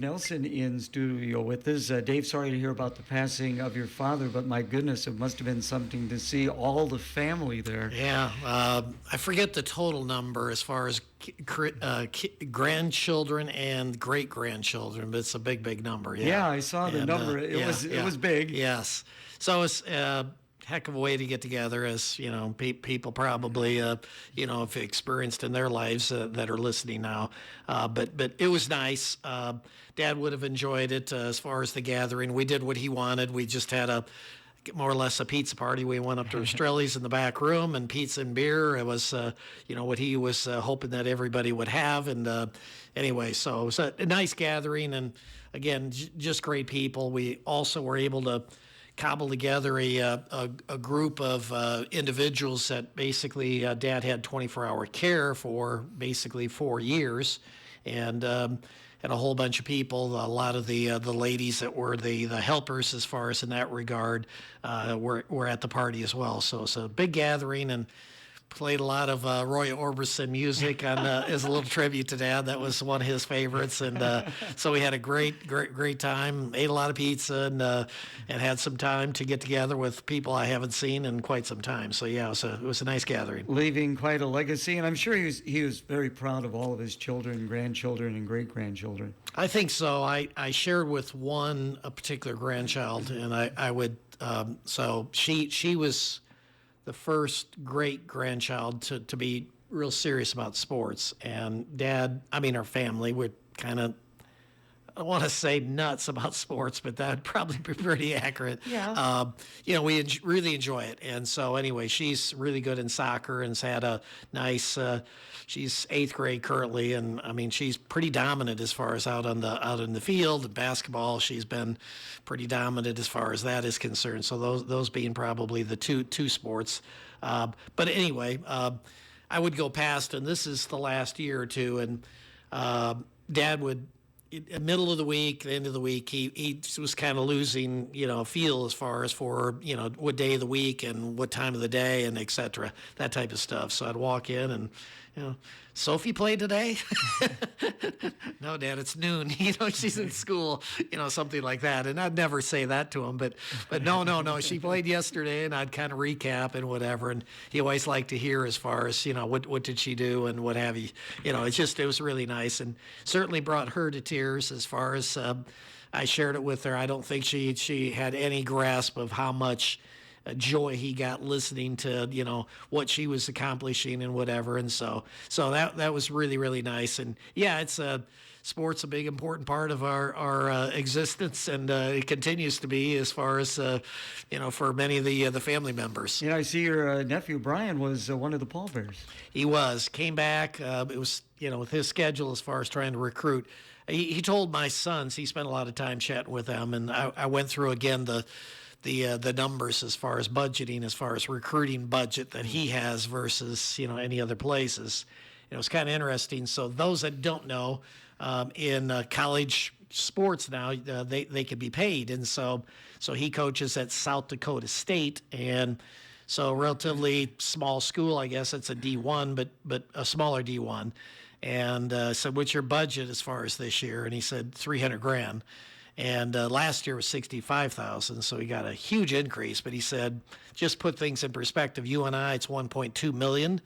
Nelson in studio with us. Dave, sorry to hear about the passing of your father, but my goodness, it must have been something to see all the family there. Yeah, I forget the total number as far as grandchildren and great grandchildren, but it's a big, big number. Yeah, Yeah, I saw the and, number. It was big. Yes, so it's heck of a way to get together, as people probably have experienced in their lives that are listening now. But it was nice. Dad would have enjoyed it as far as the gathering. We did what he wanted. We just had a more or less a pizza party. We went up to Australia's in the back room and pizza and beer. It was, what he was hoping that everybody would have. And anyway, so it was a nice gathering. And again, just great people. We also were able to cobble together a group of individuals that basically Dad had 24-hour care for basically 4 years. And a whole bunch of people. A lot of the ladies that were the helpers, as far as in that regard, were at the party as well. So it's a big gathering, and played a lot of Roy Orbison music on as a little tribute to Dad. That was one of his favorites, and so we had a great time. Ate a lot of pizza, and had some time to get together with people I haven't seen in quite some time. So yeah, it was a nice gathering. Leaving quite a legacy, and I'm sure he was very proud of all of his children, grandchildren, and great grandchildren. I think so. I shared with a particular grandchild, and I would so she was the first great grandchild to be real serious about sports. And Dad, our family, would kind of, I don't want to say nuts about sports, but that would probably be pretty accurate. Yeah. We really enjoy it. And so anyway, she's really good in soccer and has had a nice, she's 8th grade currently. And she's pretty dominant as far as out in the field. And basketball, she's been pretty dominant as far as that is concerned. So those being probably the two sports. But anyway, I would go past, and this is the last year or two, and Dad would, middle of the week, the end of the week, he was kind of losing, feel as far as for, what day of the week and what time of the day and et cetera, that type of stuff. So I'd walk in and, Sophie played today? No, Dad, it's noon. She's in school, something like that. And I'd never say that to him, but no, she played yesterday, and I'd kind of recap and whatever. And he always liked to hear as far as, what did she do and what have you. It was really nice, and certainly brought her to tears as far as I shared it with her. I don't think she had any grasp of how much joy he got listening to what she was accomplishing and whatever. And so that was really, really nice. And yeah, it's sports a big important part of our existence, and it continues to be as far as for many of the family members. I see your nephew Brian was one of the pallbearers. He came back. It was with his schedule as far as trying to recruit. He told my sons, he spent a lot of time chatting with them, and I went through again the numbers as far as budgeting, as far as recruiting budget that he has versus any other places. It's kind of interesting. So those that don't know, in college sports now, they can be paid, and so he coaches at South Dakota State, and so relatively small school. I guess it's a D1, but a smaller D1. And said, "What's your budget as far as this year?" And he said $300,000. And last year was $65,000, so he got a huge increase. But he said, just put things in perspective. You and I, it's $1.2 million.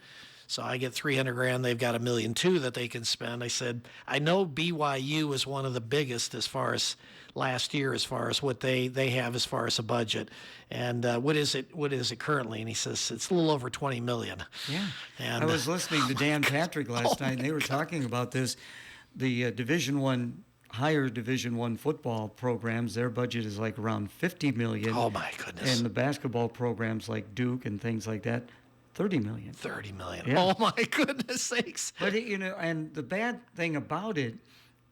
So I get $300,000. They've got $1.2 million that they can spend. I said, I know BYU is one of the biggest as far as last year, as far as what they have as far as a budget. And what is it currently? And he says it's a little over $20 million. Yeah. And I was listening to Dan Patrick last night, and they were talking about this. The higher Division I football programs, their budget is like around $50 million. Oh my goodness! And the basketball programs like Duke and things like that, $30 million. $30 million. Yeah. Oh my goodness sakes! But and the bad thing about it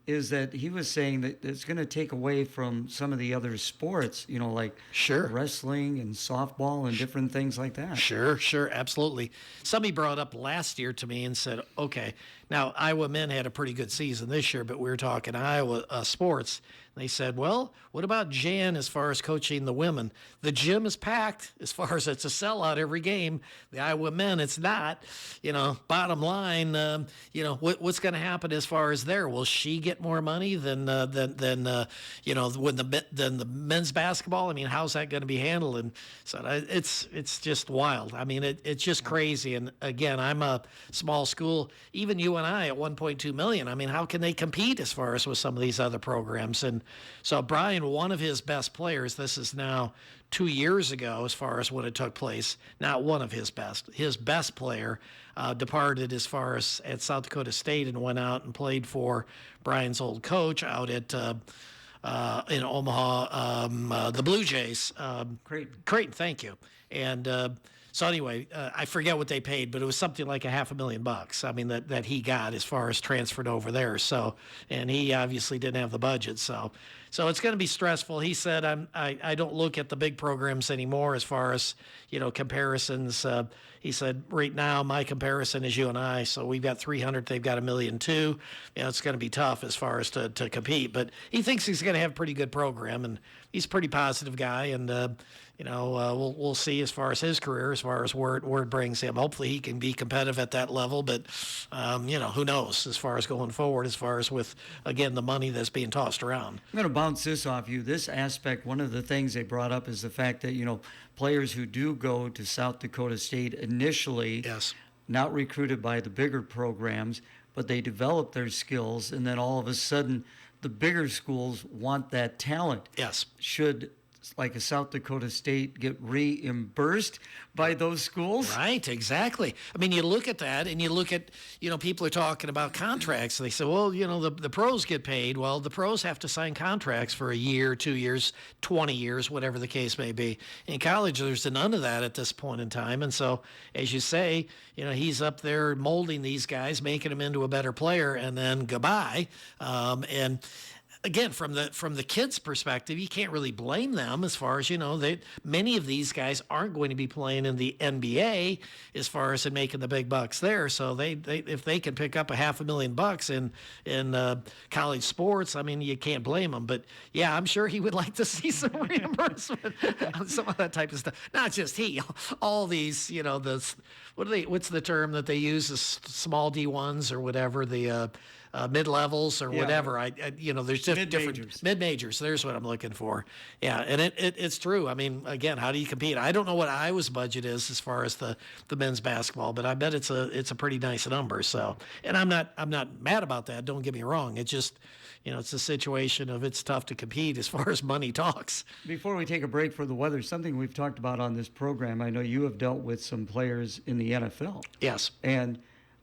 is that he was saying that it's going to take away from some of the other sports, like sure, wrestling and softball and different things like that. Sure, absolutely. Somebody brought up last year to me and said, okay, Now, Iowa men had a pretty good season this year, but we were talking Iowa sports. And they said, well, what about Jan as far as coaching the women? The gym is packed as far as it's a sellout every game. The Iowa men, it's not. Bottom line, what's going to happen as far as there? Will she get more money than the men's basketball? I mean, how's that going to be handled? And so it's just wild. I mean, it's just crazy. And again, I'm a small school. Even you and I at 1.2 million. I mean, how can they compete as far as with some of these other programs? And so Brian, one of his best players, this is now 2 years ago as far as when it took place, not one of his best player departed as far as at South Dakota State and went out and played for Brian's old coach out at in Omaha, the Blue Jays. Creighton, thank you. And so anyway, I forget what they paid, but it was something like $500,000. I mean, that he got as far as transferred over there. So, and he obviously didn't have the budget. So it's going to be stressful. He said, I don't look at the big programs anymore as far as, comparisons. He said, right now, my comparison is you and I. So we've got 300, they've got 1.2 million. It's going to be tough as far as to compete. But he thinks he's going to have a pretty good program, and he's a pretty positive guy. And, we'll see as far as his career, as far as where it brings him. Hopefully he can be competitive at that level. But, who knows as far as going forward, as far as with, again, the money that's being tossed around. I'm going to bounce this off you. This aspect, one of the things they brought up is the fact that, players who do go to South Dakota State initially, yes, not recruited by the bigger programs, but they develop their skills, and then all of a sudden the bigger schools want that talent. Yes. Should like a South Dakota State get reimbursed by those schools? Right, exactly. I mean, you look at that and you look at, people are talking about contracts. They say, well, the pros get paid. Well, the pros have to sign contracts for a year, 2 years, 20 years, whatever the case may be. In college, there's none of that at this point in time. And so, as you say, he's up there molding these guys, making them into a better player, and then goodbye. And again, from the kids' perspective, you can't really blame them as far as, many of these guys aren't going to be playing in the NBA as far as in making the big bucks there. So they if they can pick up $500,000 in college sports, I mean, you can't blame them. But yeah, I'm sure he would like to see some reimbursement on some of that type of stuff. Not just he, all these, what's the term that they use, the small D1s or whatever, the mid-levels or whatever. There's just different mid-majors. There's what I'm looking for. Yeah, and it's true. I mean, again, how do you compete? I don't know what Iowa's budget is as far as the men's basketball, but I bet it's a pretty nice number. So, and I'm not mad about that. Don't get me wrong. It's just, it's a situation of it's tough to compete as far as money talks. Before we take a break for the weather, something we've talked about on this program, I know you have dealt with some players in the NFL. Yes. And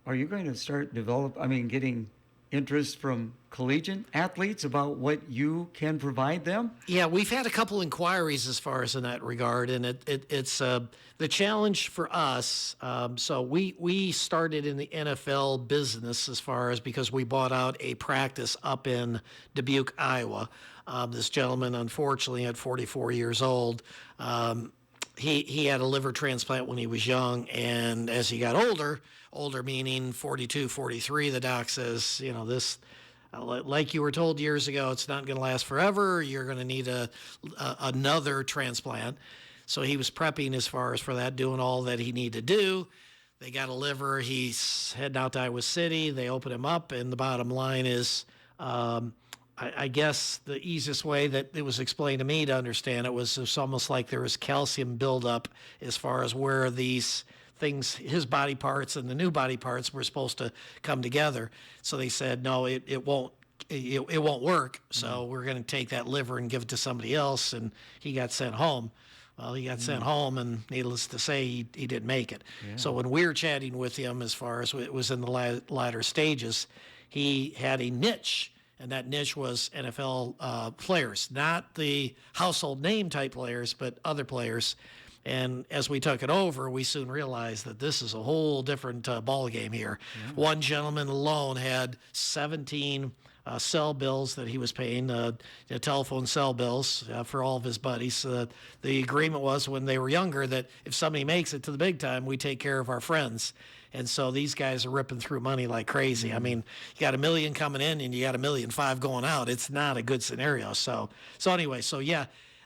are you going to start getting interest from collegiate athletes about what you can provide them? Yeah, we've had a couple inquiries as far as in that regard, and it's the challenge for us. So we started in the NFL business as far as because we bought out a practice up in Dubuque, Iowa. This gentleman, unfortunately, at 44 years old, he had a liver transplant when he was young, and as he got older meaning 42, 43, the doc says, this, like you were told years ago, it's not going to last forever. You're going to need another transplant. So he was prepping as far as for that, doing all that he needed to do. They got a liver. He's heading out to Iowa City. They open him up, and the bottom line is, I guess the easiest way that it was explained to me to understand it was it's almost like there was calcium buildup as far as where these things, his body parts and the new body parts were supposed to come together. So they said, no, it won't work. So we're going to take that liver and give it to somebody else. And he got sent home. Well, he got sent home, and needless to say, he didn't make it. Yeah. So when we were chatting with him, as far as it was in the latter stages, he had a niche. And that niche was NFL players, not the household name type players, but other players. And as we took it over, we soon realized that this is a whole different ball game here. Yeah. One gentleman alone had 17 cell bills that he was paying, telephone cell bills for all of his buddies. The agreement was when they were younger that if somebody makes it to the big time, we take care of our friends. And so these guys are ripping through money like crazy. I mean, you got $1 million coming in and you got $1.5 million going out. It's not a good scenario. So anyway, so yeah.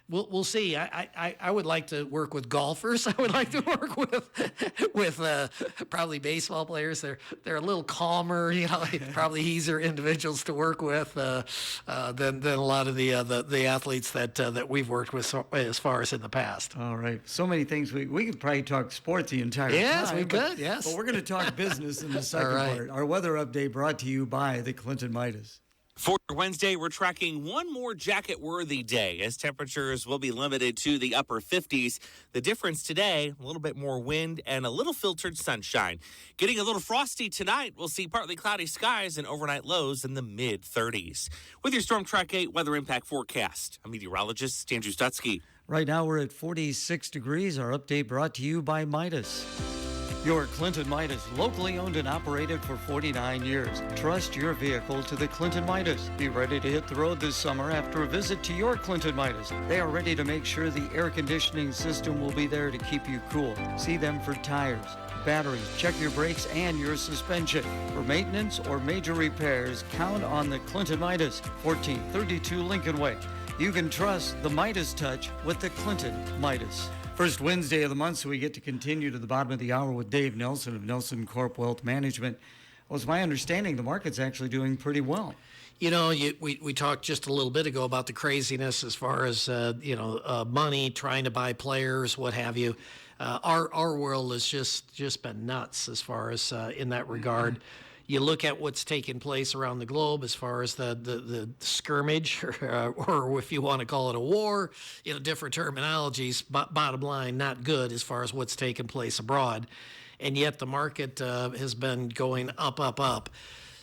We'll see. I would like to work with golfers. I would like to work with probably baseball players. They're a little calmer, probably easier individuals to work with than a lot of the athletes that we've worked with as far as in the past. All right. So many things. We could probably talk sports the entire time. Yes, we could. Yes. But we're going to talk business in the second right. part. Our weather update brought to you by the Clinton Midas. For Wednesday, we're tracking one more jacket-worthy day as temperatures will be limited to the upper 50s. The difference today, a little bit more wind and a little filtered sunshine. Getting a little frosty tonight, we'll see partly cloudy skies and overnight lows in the mid-30s. With your Storm Track 8 weather impact forecast, I'm meteorologist Andrew Stutsky. Right now we're at 46 degrees. Our update brought to you by Midas. Your Clinton Midas, locally owned and operated for 49 years. Trust your vehicle to the Clinton Midas. Be ready to hit the road this summer after a visit to your Clinton Midas. They are ready to make sure the air conditioning system will be there to keep you cool. See them for tires, batteries, check your brakes and your suspension. For maintenance or major repairs, count on the Clinton Midas, 1432 Lincoln Way. You can trust the Midas touch with the Clinton Midas. First Wednesday of the month, so we get to continue to the bottom of the hour with Dave Nelson of NelsonCorp Wealth Management. Well, it's my understanding the market's actually doing pretty well. We talked just a little bit ago about the craziness as far as money, trying to buy players, what have you. Our world has just been nuts as far as in that regard. You look at what's taking place around the globe as far as the skirmish, or if you want to call it a war, different terminologies. Bottom line, not good as far as what's taking place abroad. And yet the market has been going up, up, up.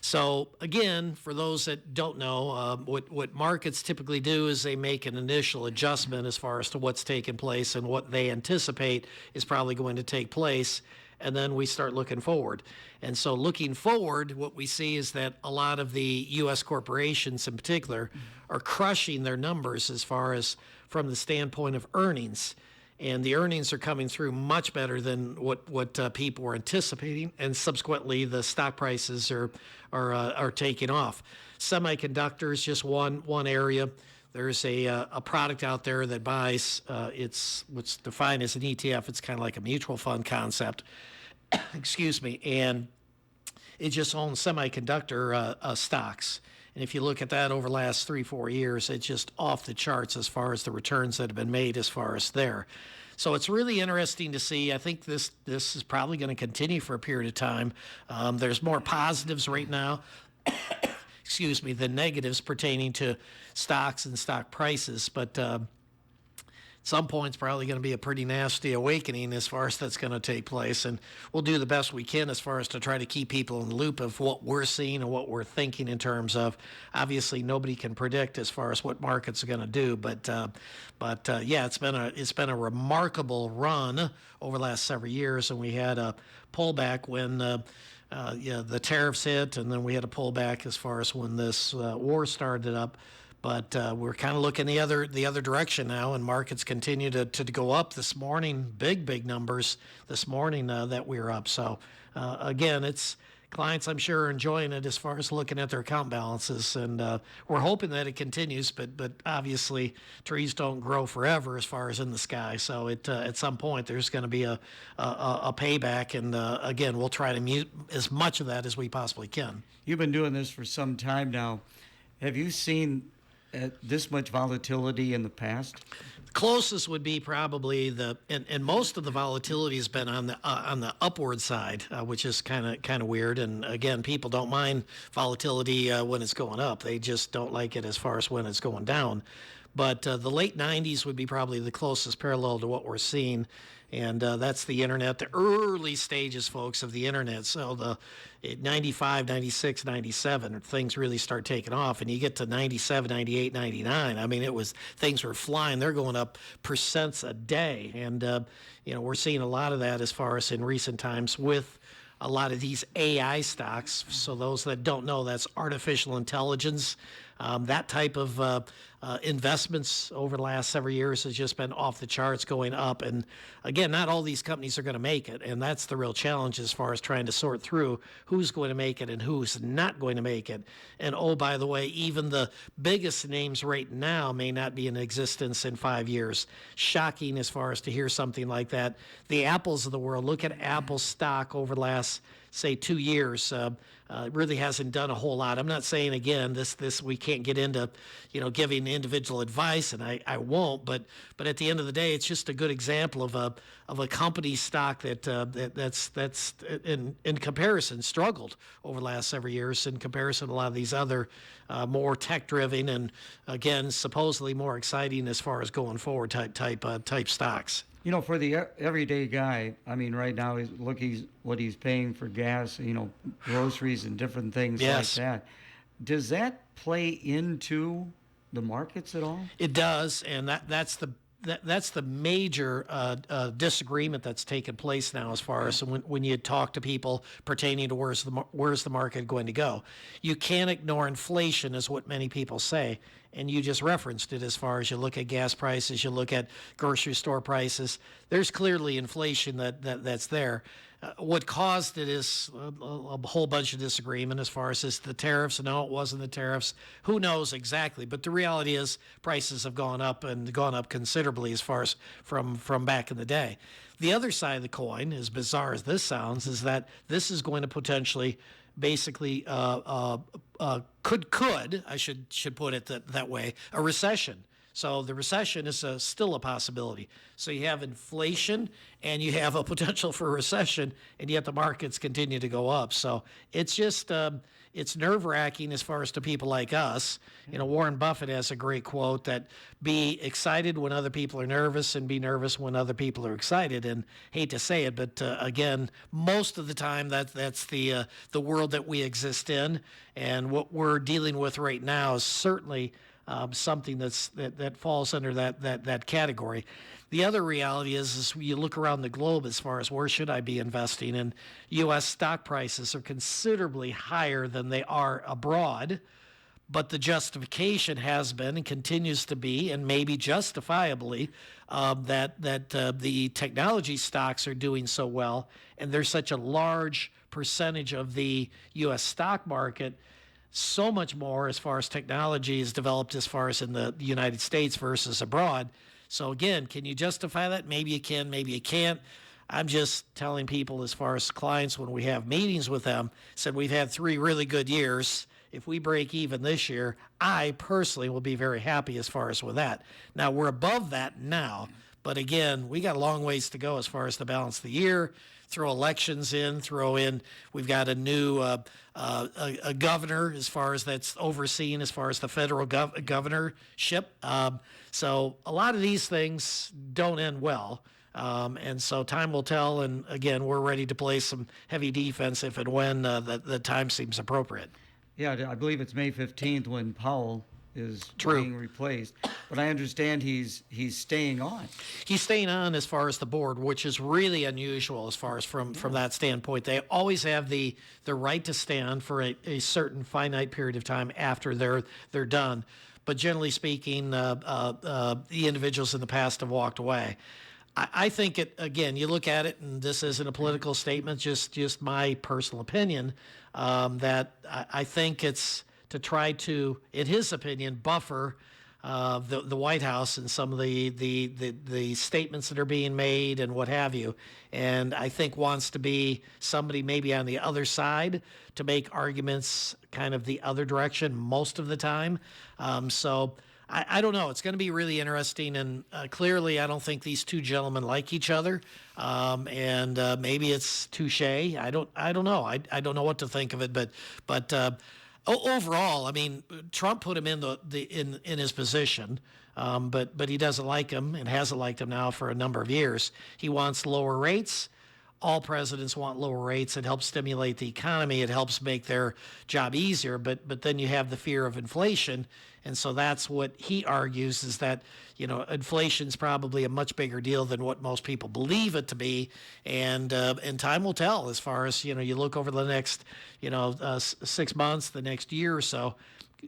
So again, for those that don't know, what markets typically do is they make an initial adjustment as far as to what's taking place and what they anticipate is probably going to take place. And then we start looking forward. And so looking forward, what we see is that a lot of the U.S. corporations in particular are crushing their numbers as far as from the standpoint of earnings. And the earnings are coming through much better than what people were anticipating. And subsequently, the stock prices are taking off. Semiconductors, just one area. There's a product out there that buys, it's what's defined as an ETF. It's kind of like a mutual fund concept. Excuse me. And it just owns semiconductor stocks. And if you look at that over the last 3-4 years, it's just off the charts as far as the returns that have been made as far as there. So it's really interesting to see. I think this is probably going to continue for a period of time. There's more positives right now. Excuse me, the negatives pertaining to stocks and stock prices. But at some point, it's probably going to be a pretty nasty awakening as far as that's going to take place. And we'll do the best we can as far as to try to keep people in the loop of what we're seeing and what we're thinking in terms of, obviously, nobody can predict as far as what markets are going to do. But yeah, it's been a remarkable run over the last several years. And we had a pullback when the tariffs hit, and then we had a pullback as far as when this war started up. But we're kind of looking the other direction now, and markets continue to go up this morning. Big numbers this morning that we're up. So again, it's clients, I'm sure, are enjoying it as far as looking at their account balances, and we're hoping that it continues. But obviously, trees don't grow forever as far as in the sky. So at some point, there's going to be a payback, and again, we'll try to mute as much of that as we possibly can. You've been doing this for some time now. Have you seen this much volatility in the past? The closest would be probably and most of the volatility has been on the upward side, which is kind of weird. And again, people don't mind volatility when it's going up; they just don't like it as far as when it's going down. But the late 90s would be probably the closest parallel to what we're seeing. And that's the internet, the early stages, folks, of the internet. So the 95, 96, 97, things really start taking off. And you get to 97, 98, 99. I mean, things were flying. They're going up percents a day. And, we're seeing a lot of that as far as in recent times with a lot of these AI stocks. So those that don't know, that's artificial intelligence. That type of investments over the last several years has just been off the charts, going up. And again, not all these companies are going to make it. And that's the real challenge as far as trying to sort through who's going to make it and who's not going to make it. And oh, by the way, even the biggest names right now may not be in existence in 5 years. Shocking as far as to hear something like that. The Apples of the world, look at Apple stock over the last, say, 2 years. Really hasn't done a whole lot. I'm not saying, again, this we can't get into, giving individual advice, and I won't. But at the end of the day, it's just a good example of a company stock that's in comparison struggled over the last several years in comparison to a lot of these other more tech-driven and, again, supposedly more exciting as far as going forward type stocks. For the everyday guy, I mean, right now, what he's paying for gas, groceries and different things like that. Does that play into the markets at all? It does, and that's the major disagreement that's taken place now as far as when you talk to people pertaining to where's the market going to go. You can't ignore inflation, is what many people say. And you just referenced it as far as you look at gas prices, you look at grocery store prices. There's clearly inflation that's there. What caused it is a whole bunch of disagreement as far as the tariffs. No, it wasn't the tariffs. Who knows exactly? But the reality is prices have gone up and gone up considerably as far as from back in the day. The other side of the coin, as bizarre as this sounds, is that this is going to potentially basically could I should put it that way, a recession. So the recession is still a possibility. So you have inflation and you have a potential for a recession, and yet the markets continue to go up. So it's just it's nerve-wracking as far as to people like us. Warren Buffett has a great quote that be excited when other people are nervous and be nervous when other people are excited. And hate to say it, but again, most of the time that's the world that we exist in. And what we're dealing with right now is certainly something that falls under that category. The other reality is you look around the globe as far as where should I be investing, and U.S. stock prices are considerably higher than they are abroad, but the justification has been and continues to be, and maybe justifiably, that the technology stocks are doing so well, and there's such a large percentage of the U.S. stock market, so much more as far as technology is developed as far as in the United States versus abroad. So again, can you justify that? Maybe you can, maybe you can't. I'm just telling people as far as clients when we have meetings with them, said we've had 3 really good years. If we break even this year, I personally will be very happy as far as with that. Now, we're above that now, but again, we got a long ways to go as far as the balance of the year. Throw elections in, we've got a new a governor as far as that's overseen as far as the federal governorship. So a lot of these things don't end well. And so time will tell. And again, we're ready to play some heavy defense if and when the time seems appropriate. Yeah, I believe it's May 15th when Powell is being replaced, but I understand he's staying on. He's staying on as far as the board, which is really unusual as far as from that standpoint. They always have the right to stay on for a certain finite period of time after they're done. But generally speaking, the individuals in the past have walked away. I think again, you look at it, and this isn't a political statement, just my personal opinion, that I think it's to try to, in his opinion, buffer the White House and some of the statements that are being made and what have you. And I think wants to be somebody maybe on the other side to make arguments kind of the other direction most of the time. So I don't know. It's going to be really interesting. And clearly, I don't think these two gentlemen like each other. And maybe it's touche. I don't know. I don't know what to think of it. But overall, I mean, Trump put him in his position, but he doesn't like him and hasn't liked him now for a number of years. He wants lower rates. All presidents want lower rates. It helps stimulate the economy. It helps make their job easier. But then you have the fear of inflation. And so that's what he argues is that, inflation's probably a much bigger deal than what most people believe it to be. And time will tell as far as, you look over the next, 6 months, the next year or so,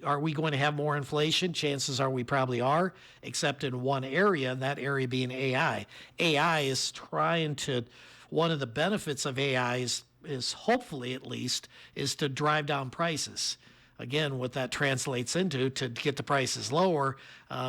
Are we going to have more inflation? Chances are we probably are, except in one area, and that area being AI. AI is trying to, one of the benefits of AI is hopefully at least, is to drive down prices. Again, what that translates into to get the prices lower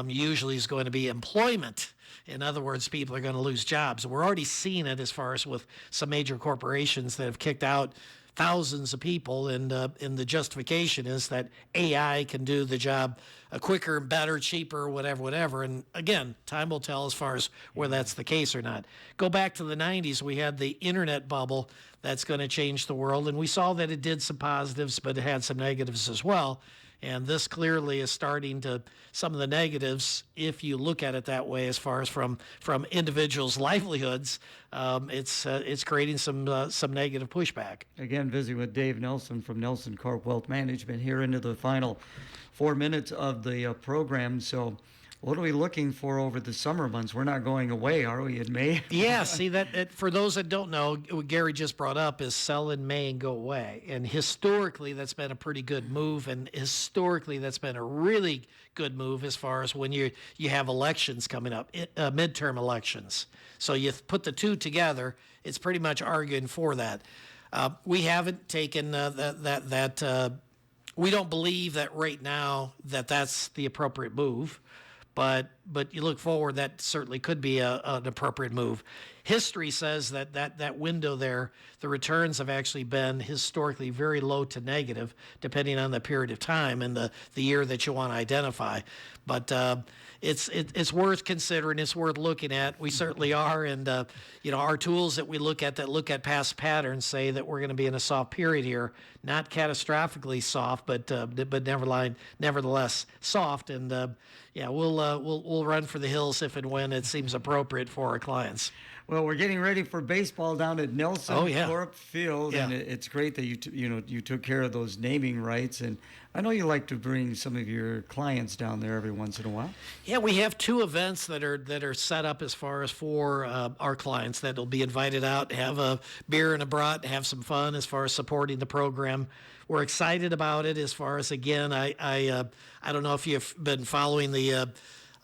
usually is going to be employment. In other words, people are going to lose jobs. We're already seeing it as far as with some major corporations that have kicked out thousands of people, and the justification is that AI can do the job quicker, better, cheaper, whatever. And again, time will tell as far as whether that's the case or not. Go back to the 90s, we had the internet bubble that's going to change the world, and we saw that it did some positives, but it had some negatives as well. And this clearly is starting to, some of the negatives, if you look at it that way, as far as from individuals' livelihoods, it's creating some negative pushback. Again, visiting with Dave Nelson from NelsonCorp Wealth Management here into the final 4 minutes of the program. So what are we looking for over the summer months? We're not going away, are we, in May? Yeah, see, that for those that don't know, what Gary just brought up is sell in May and go away. And historically, that's been a pretty good move. And historically, that's been a really good move as far as when you have elections coming up, midterm elections. So you put the two together, it's pretty much arguing for that. We haven't taken we don't believe that right now that's the appropriate move. But you look forward, that certainly could be an appropriate move. History says that window there, the returns have actually been historically very low to negative, depending on the period of time and the year that you want to identify. But it's worth considering. It's worth looking at. We certainly are, and our tools that we look at past patterns say that we're going to be in a soft period here, not catastrophically soft, but nevertheless soft. And we'll run for the hills if and when it seems appropriate for our clients. Well, we're getting ready for baseball down at NelsonCorp Field, Yeah. and it's great that you took care of those naming rights. And I know you like to bring some of your clients down there every once in a while. Yeah, we have two events that are set up as far as for our clients that will be invited out, have a beer and a brat, have some fun as far as supporting the program. We're excited about it as far as, again, I don't know if you've been following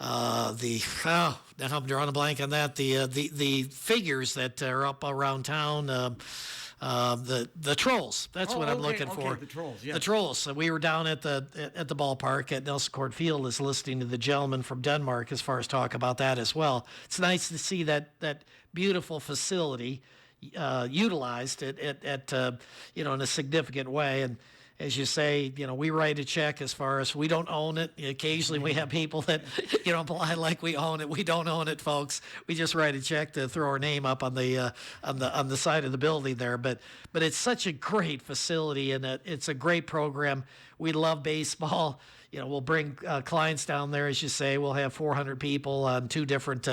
now I'm drawing a blank on that. The figures that are up around town, the trolls. That's what I'm looking for. The trolls. Yeah. The trolls. So we were down at the ballpark at NelsonCorp Field, is listening to the gentleman from Denmark as far as talk about that as well. It's nice to see that beautiful facility utilized at in a significant way. And as you say, we write a check as far as we don't own it. Occasionally we have people that, apply like we own it. We don't own it, folks. We just write a check to throw our name up on the side of the building there. But it's such a great facility, and it's a great program. We love baseball. We'll bring clients down there, as you say. We'll have 400 people on two different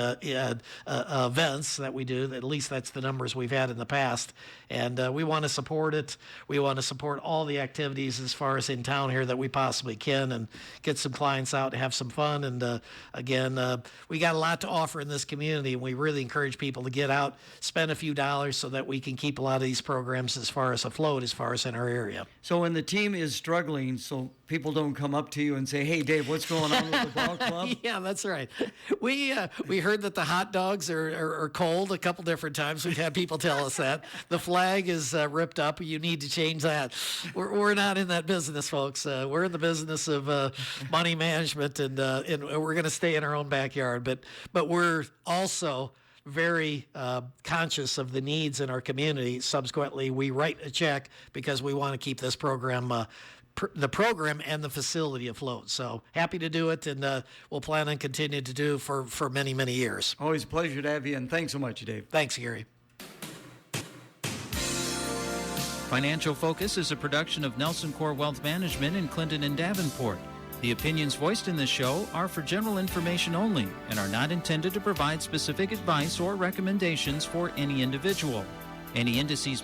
events that we do. At least that's the numbers we've had in the past. And we want to support it. We want to support all the activities as far as in town here that we possibly can, and get some clients out and have some fun. And again, we got a lot to offer in this community, and we really encourage people to get out, spend a few dollars so that we can keep a lot of these programs as far as afloat as far as in our area. So when the team is struggling, so people don't come up to you and say, "Hey, Dave, what's going on with the ball club?" Yeah, that's right. We heard that the hot dogs are cold a couple different times. We've had people tell us that. The flag is ripped up. You need to change that. We're not in that business, folks. We're in the business of money management, and we're going to stay in our own backyard. But we're also very conscious of the needs in our community. Subsequently, we write a check because we want to keep this program the program and the facility afloat. So happy to do it, and we'll plan on continuing to do for many, many years. Always a pleasure to have you, and thanks so much, Dave. Thanks, Gary. Financial Focus is a production of NelsonCorp Wealth Management in Clinton and Davenport. The opinions voiced in this show are for general information only and are not intended to provide specific advice or recommendations for any individual. Any indices